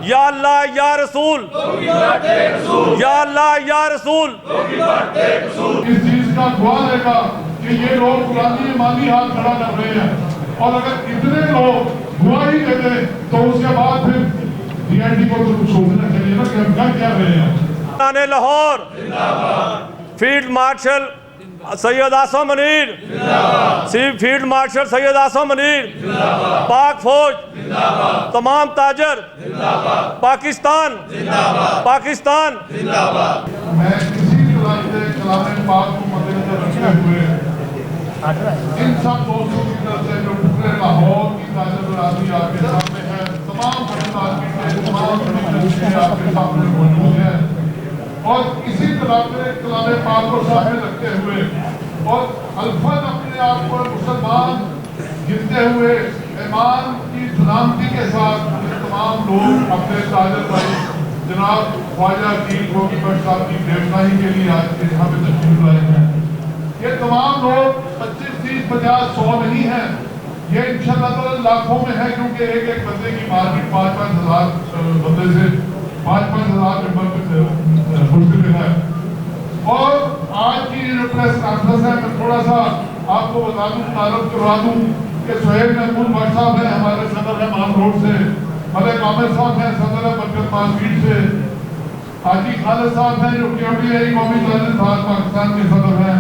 یا اللہ یا رسول، یا اللہ یا رسول۔ اس چیز کا دعا دے گا کہ یہ لوگ قرآنی ایمانی ہاتھ کھڑا کر رہے ہیں، اور اگر اتنے لوگ گواہی دے دیں تو اس کے بعد پھر ڈی آئی ٹی کو تو کچھ سوچنا چاہیے نا کہ ہم کیا کیا رہے ہیں۔ لاہور فیلڈ مارشل سید اعظم منیر، فیلڈ مارشل سید اعظم منیر، پاک فوج، تمام تاجر، پاکستان پاکستان۔ میں کسی طرح سے کلام پاک کو مد نظر رکھتے ہوئے ان سب دوستوں کی طرف سے جو پورے لاہور کی تاجر برادری آپ کے سامنے ہے، تمام آپ کے سامنے موجود ہے، اور اسی طرح سے کلام پاک کو سامنے رکھتے ہوئے اور الفاظ اپنے آپ کو مسلمان گنتے ہوئے ایمان کی سلامتی کے ساتھ تمام لوگ اپنے تاجر بھائی جناب خواجہ عقیل گوگی بٹ صاحب کی گرفتاری کے لیے آج کے یہاں پہ تشریف لائے ہیں۔ یہ تمام لوگ 25 30 50 100 نہیں ہیں، یہ انشاءاللہ تعالی لاکھوں میں ہے، کیونکہ ایک ایک بندے کی مارکیٹ 5-5 ہزار بندے سے 5-5 ہزار ممبر مشترک ہے۔ اور آج کی جو پریس کانفرنس ہے، میں تھوڑا سا آپ کو بتا دوں، تعارف کروا دوں کہ سہیل محمود بٹ صاحب ہیں ہمارے صدر ہے مان روڈ سے، ملک عامر صاحب ہیں صدر ہے برکت مارکیٹ سے، حاجی خالد صاحب ہیں جو QMDA قومی تعلیم پاکستان کے صدر ہیں۔